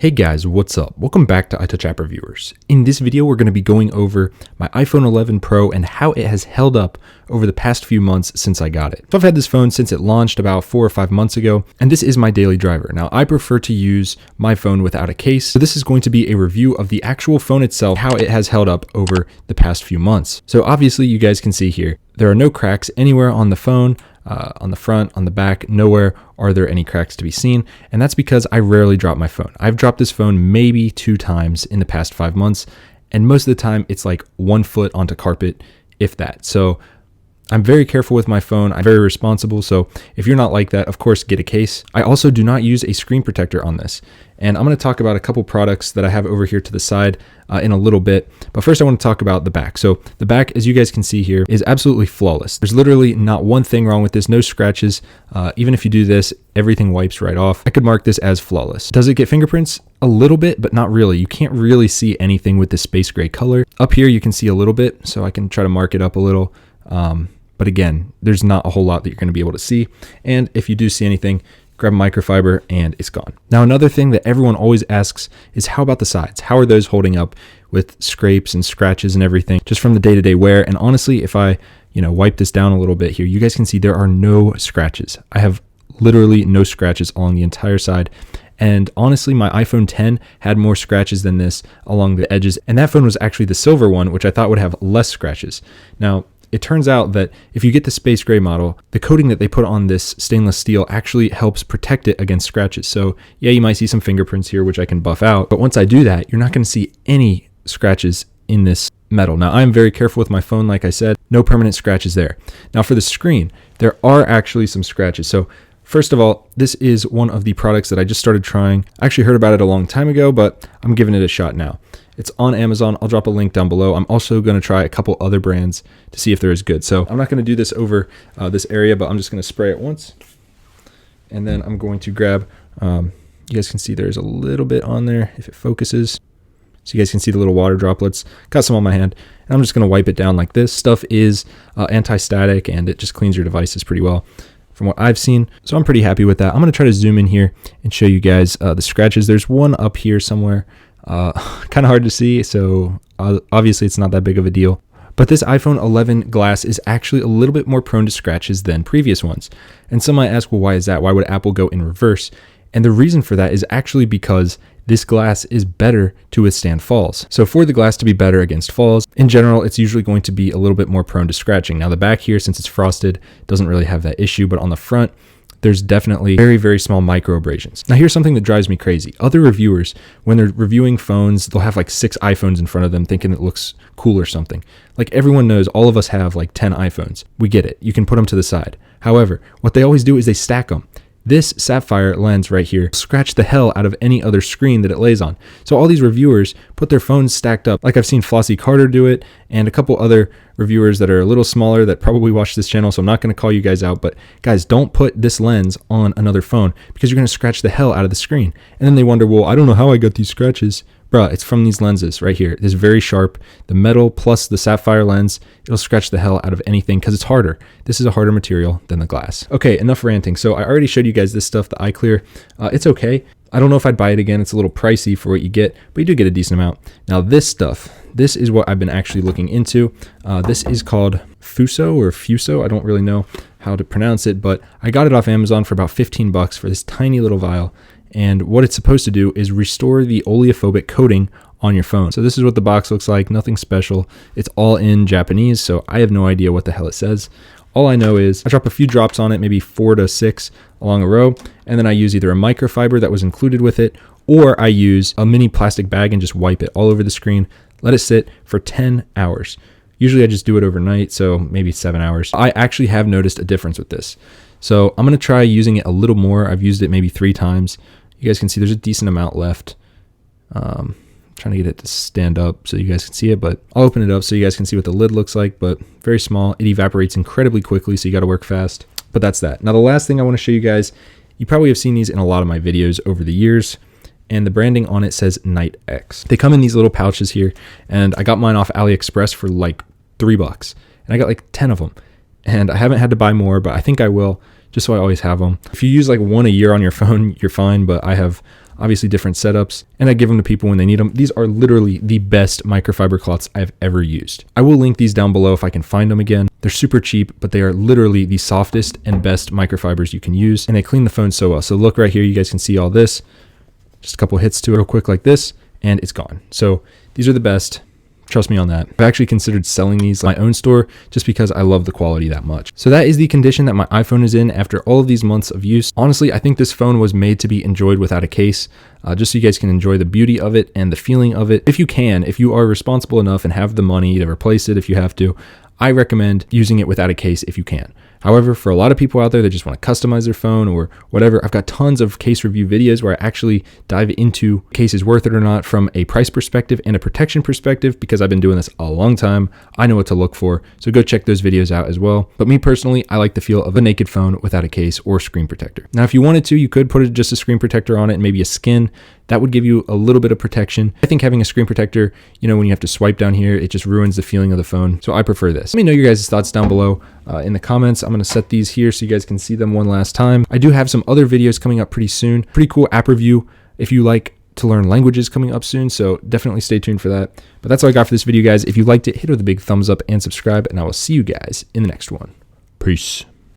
Hey guys, what's up? Welcome back to iTouch App Reviewers. In this video, we're going to be going over my iPhone 11 Pro and how it has held up over the past few months since I got it. So I've had this phone since it launched about 4 or 5 months ago, and this is my daily driver. Now, I prefer to use my phone without a case, so this is going to be a review of the actual phone itself, how it has held up over the past few months. So obviously, you guys can see here, there are no cracks anywhere on the phone. On the front, on the back, nowhere are there any cracks to be seen. And that's because I rarely drop my phone. I've dropped this phone maybe 2 times in the past 5 months. And most of the time it's like 1 foot onto carpet, if that. So I'm very careful with my phone. I'm very responsible. So if you're not like that, of course, get a case. I also do not use a screen protector on this. And I'm going to talk about a couple products that I have over here to the side in a little bit. But first, I want to talk about the back. So the back, as you guys can see here, is absolutely flawless. There's literally not one thing wrong with this, no scratches. Even if you do this, everything wipes right off. I could mark this as flawless. Does it get fingerprints? A little bit, but not really. You can't really see anything with the space gray color. Up here, you can see a little bit, so I can try to mark it up a little. But again, there's not a whole lot that you're going to be able to see. And if you do see anything, grab a microfiber and it's gone. Now, another thing that everyone always asks is how about the sides? How are those holding up with scrapes and scratches and everything just from the day-to-day wear? And honestly, if I, wipe this down a little bit here, you guys can see there are no scratches. I have literally no scratches along the entire side. And honestly, my iPhone 10 had more scratches than this along the edges. And that phone was actually the silver one, which I thought would have less scratches. Now, it turns out that if you get the space gray model, the coating that they put on this stainless steel actually helps protect it against scratches. So yeah, you might see some fingerprints here, which I can buff out. But once I do that, you're not going to see any scratches in this metal. Now, I'm very careful with my phone. Like I said, no permanent scratches there. Now for the screen, there are actually some scratches. So first of all, this is one of the products that I just started trying. I actually heard about it a long time ago, but I'm giving it a shot now. It's on Amazon. I'll drop a link down below. I'm also going to try a couple other brands to see if they're as good. So I'm not going to do this over this area, but I'm just going to spray it once. And then I'm going to grab, you guys can see there's a little bit on there if it focuses. So you guys can see the little water droplets. Got some on my hand. And I'm just going to wipe it down like this. Stuff is anti-static and it just cleans your devices pretty well from what I've seen. So I'm pretty happy with that. I'm going to try to zoom in here and show you guys the scratches. There's one up here somewhere. Kind of hard to see, so obviously it's not that big of a deal. But this iPhone 11 glass is actually a little bit more prone to scratches than previous ones. And some might ask, well, why is that? Why would Apple go in reverse? And the reason for that is actually because this glass is better to withstand falls. So for the glass to be better against falls, in general, it's usually going to be a little bit more prone to scratching. Now the back here, since it's frosted, doesn't really have that issue, but on the front, there's definitely very, very small micro abrasions. Now here's something that drives me crazy. Other reviewers, when they're reviewing phones, they'll have like 6 iPhones in front of them thinking it looks cool or something. Like everyone knows, all of us have like 10 iPhones. We get it. You can put them to the side. However, what they always do is they stack them. This sapphire lens right here scratch the hell out of any other screen that it lays on. So all these reviewers put their phones stacked up. Like I've seen Flossie Carter do it and a couple other reviewers that are a little smaller that probably watch this channel. So I'm not going to call you guys out, but guys, don't put this lens on another phone because you're going to scratch the hell out of the screen. And then they wonder, well, I don't know how I got these scratches. Bruh, it's from these lenses right here. It's very sharp. The metal plus the sapphire lens, it'll scratch the hell out of anything because it's harder. This is a harder material than the glass. Okay, enough ranting. So I already showed you guys this stuff, the eye clear. It's okay. I don't know if I'd buy it again. It's a little pricey for what you get, but you do get a decent amount. Now this stuff, this is what I've been actually looking into. This is called Fuso or Fuso. I don't really know how to pronounce it, but I got it off Amazon for about 15 bucks for this tiny little vial. And what it's supposed to do is restore the oleophobic coating on your phone. So this is what the box looks like, nothing special. It's all in Japanese, so I have no idea what the hell it says. All I know is I drop a few drops on it, maybe 4 to 6 along a row, and then I use either a microfiber that was included with it, or I use a mini plastic bag and just wipe it all over the screen, let it sit for 10 hours. Usually I just do it overnight, so maybe 7 hours. I actually have noticed a difference with this. So I'm going to try using it a little more. I've used it maybe 3 times. You guys can see there's a decent amount left. Trying to get it to stand up so you guys can see it, but I'll open it up so you guys can see what the lid looks like, but very small. It evaporates incredibly quickly, so you got to work fast. But that's that. Now the last thing I want to show you guys, you probably have seen these in a lot of my videos over the years, and the branding on it says Night X. They come in these little pouches here, and I got mine off AliExpress for like $3, and I got like 10 of them. And I haven't had to buy more, but I think I will, just so I always have them. If you use like 1 a year on your phone, you're fine, but I have obviously different setups, and I give them to people when they need them. These are literally the best microfiber cloths I've ever used. I will link these down below if I can find them again. They're super cheap, but they are literally the softest and best microfibers you can use, and they clean the phone so well. So look right here, you guys can see all this. Just a couple hits to it real quick like this, and it's gone. So these are the best. Trust me on that. I've actually considered selling these in my own store just because I love the quality that much. So that is the condition that my iPhone is in after all of these months of use. Honestly, I think this phone was made to be enjoyed without a case, just so you guys can enjoy the beauty of it and the feeling of it. If you are responsible enough and have the money to replace it if you have to, I recommend using it without a case if you can. However, for a lot of people out there that just want to customize their phone or whatever, I've got tons of case review videos where I actually dive into case is worth it or not from a price perspective and a protection perspective, because I've been doing this a long time. I know what to look for. So go check those videos out as well. But me personally, I like the feel of a naked phone without a case or screen protector. Now, if you wanted to, you could put just a screen protector on it and maybe a skin. That would give you a little bit of protection. I think having a screen protector, when you have to swipe down here, it just ruins the feeling of the phone. So I prefer this. Let me know your guys' thoughts down below in the comments. I'm going to set these here so you guys can see them one last time. I do have some other videos coming up pretty soon. Pretty cool app review if you like to learn languages coming up soon. So definitely stay tuned for that. But that's all I got for this video, guys. If you liked it, hit it with a big thumbs up and subscribe, and I will see you guys in the next one. Peace.